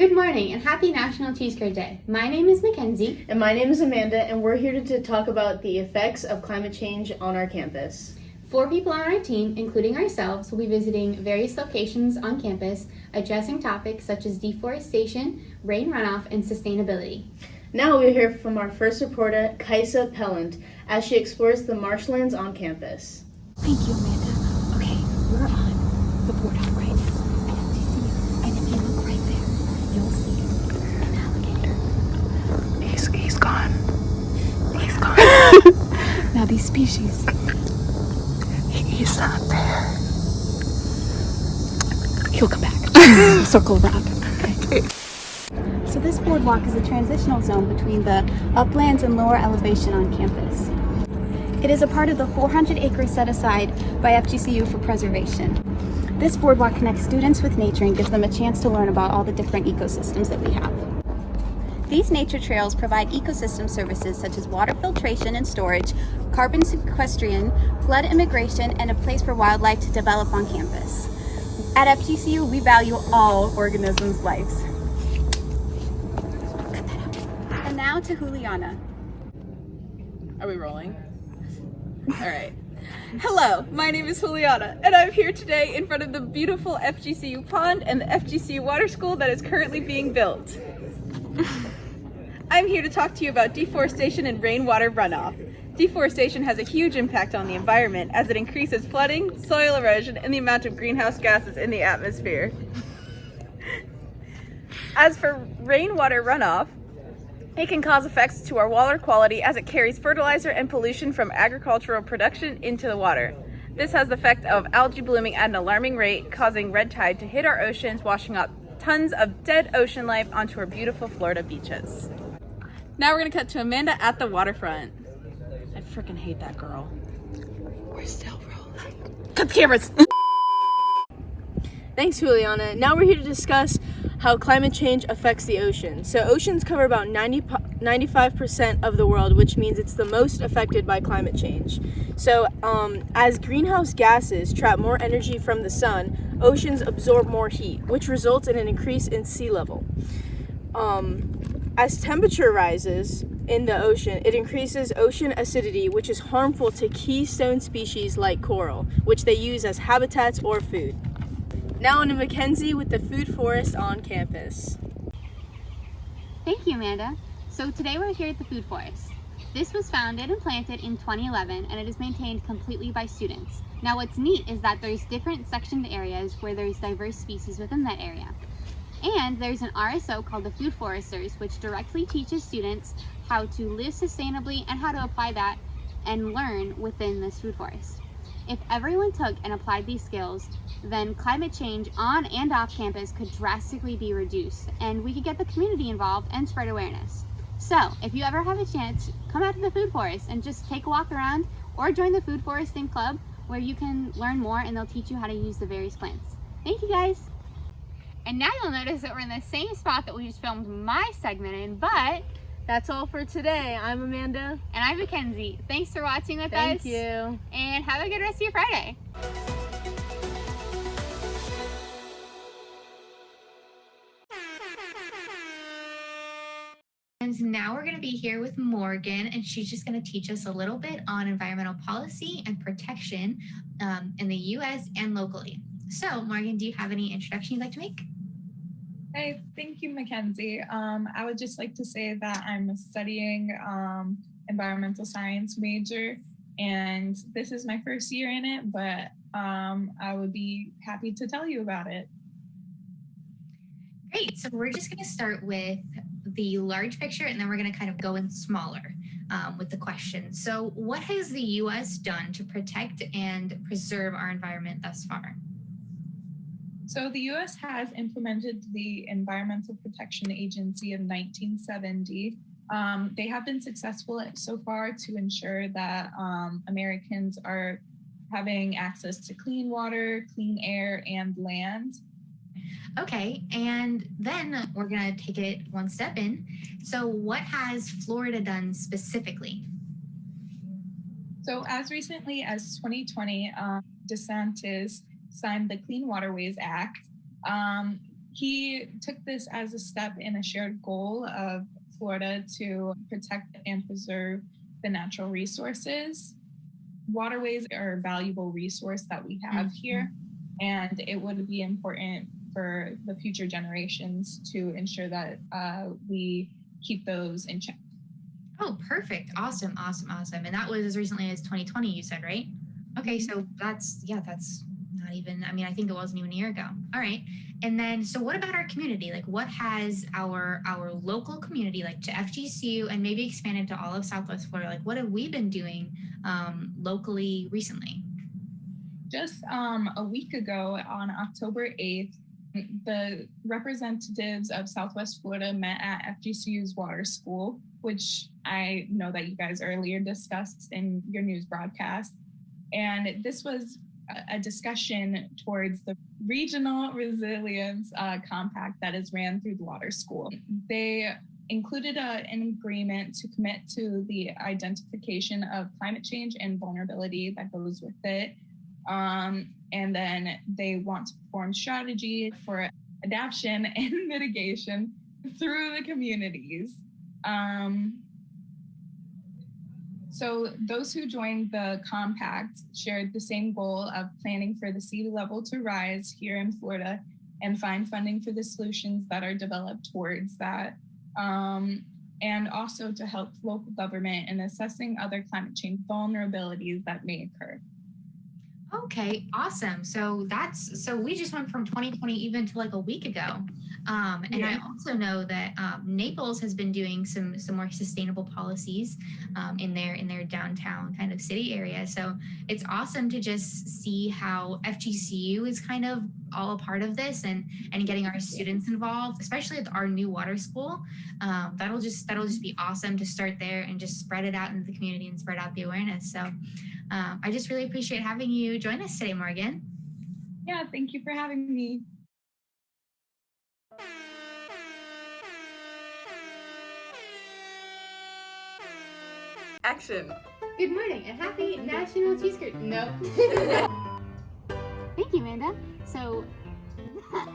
Good morning and happy National Cheese Curd Day. My name is Mackenzie. And my name is Amanda, and we're here to talk about the effects of climate change on our campus. 4 people on our team, including ourselves, will be visiting various locations on campus, addressing topics such as deforestation, rain runoff, and sustainability. Now we'll hear from our first reporter, Kaisa Pelland, as she explores the marshlands on campus. Thank you, Amanda. Okay, we're on the boardwalk right now. And if you look right there, you'll see an alligator. He's gone. He's gone. Now these species. He's not there. He'll come back. Circle around. Okay. So this boardwalk is a transitional zone between the uplands and lower elevation on campus. It is a part of the 400 acres set aside by FGCU for preservation. This boardwalk connects students with nature and gives them a chance to learn about all the different ecosystems that we have. These nature trails provide ecosystem services such as water filtration and storage, carbon sequestration, flood immigration, and a place for wildlife to develop on campus. At FGCU, we value all organisms' lives. Cut that out. And now to Juliana. Are we rolling? All right. Hello, my name is Juliana, and I'm here today in front of the beautiful FGCU pond and the FGCU water school that is currently being built. I'm here to talk to you about deforestation and rainwater runoff. Deforestation has a huge impact on the environment as it increases flooding, soil erosion, and the amount of greenhouse gases in the atmosphere. As for rainwater runoff, it can cause effects to our water quality as it carries fertilizer and pollution from agricultural production into the water. This has the effect of algae blooming at an alarming rate, causing red tide to hit our oceans, washing out tons of dead ocean life onto our beautiful Florida beaches. Now we're gonna cut to Amanda at the waterfront. I freaking hate that girl. We're still rolling. Cut the cameras! Thanks, Juliana. Now we're here to discuss how climate change affects the ocean. So oceans cover about 95% of the world, which means it's the most affected by climate change. So as greenhouse gases trap more energy from the sun, oceans absorb more heat, which results in an increase in sea level. As temperature rises in the ocean, it increases ocean acidity, which is harmful to keystone species like coral, which they use as habitats or food. Now on to Mackenzie with the food forest on campus. Thank you, Amanda. So today we're here at the Food Forest. This was founded and planted in 2011 and it is maintained completely by students. Now what's neat is that there's different sectioned areas where there's diverse species within that area. And there's an RSO called the Food Foresters, which directly teaches students how to live sustainably and how to apply that and learn within this food forest. If everyone took and applied these skills, then climate change on and off campus could drastically be reduced and we could get the community involved and spread awareness. So if you ever have a chance, come out to the food forest and just take a walk around or join the Food Foresting Club where you can learn more and they'll teach you how to use the various plants. Thank you guys. And now you'll notice that we're in the same spot that we just filmed my segment in, but That's all for today. I'm Amanda. and I'm Mackenzie. Thanks for watching with us. Thank you. And have a good rest of your Friday. And now we're going to be here with Morgan, and she's just going to teach us a little bit on environmental policy and protection in the U.S. and locally. So, Morgan, do you have any introduction you'd like to make? Hey, thank you, Mackenzie. I would just like to say that I'm studying environmental science major, and this is my first year in it, but I would be happy to tell you about it. Great. So we're just going to start with the large picture, and then we're going to kind of go in smaller with the questions. So what has the U.S. done to protect and preserve our environment thus far? So the U.S. has implemented the Environmental Protection Agency of 1970. They have been successful so far to ensure that Americans are having access to clean water, clean air, and land. Okay, and then we're going to take it one step in. So what has Florida done specifically? So as recently as 2020, DeSantis signed the Clean Waterways Act. He took this as a step in a shared goal of Florida to protect and preserve the natural resources. Waterways are a valuable resource that we have here, and it would be important for the future generations to ensure that we keep those in check. Oh, perfect. Awesome. And that was as recently as 2020, you said, right? Okay, so that's not even, I mean, I think it wasn't even a year ago. All right. And then, so what about our community? Like, what has our local community, like to FGCU and maybe expanded to all of Southwest Florida, like what have we been doing locally recently? Just a week ago on October 8th, the representatives of Southwest Florida met at FGCU's water school, which I know that you guys earlier discussed in your news broadcast. And this was a discussion towards the regional resilience compact that is ran through the water school. They included an agreement to commit to the identification of climate change and vulnerability that goes with it. And then they want to form strategy for adaptation and mitigation through the communities. So those who joined the compact shared the same goal of planning for the sea level to rise here in Florida and find funding for the solutions that are developed towards that. And also to help local government in assessing other climate change vulnerabilities that may occur. Okay, awesome. So we just went from 2020 even to like a week ago. And I also know that Naples has been doing some more sustainable policies in their downtown kind of city area. So it's awesome to just see how FGCU is kind of all a part of this and getting our students involved, especially at our new water school. That'll just be awesome to start there and just spread it out into the community and spread out the awareness. So I just really appreciate having you join us today, Morgan. Yeah, thank you for having me. Action. Good morning and happy National Cheese Curd. No. Thank you, Amanda. So. Oh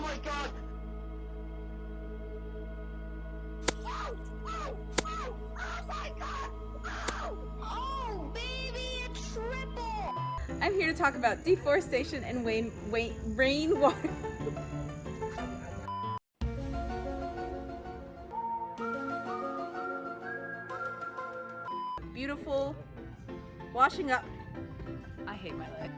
my God! Oh my God! Oh, baby, it's triple! I'm here to talk about deforestation and rainwater. Beautiful, washing up. I hate my life.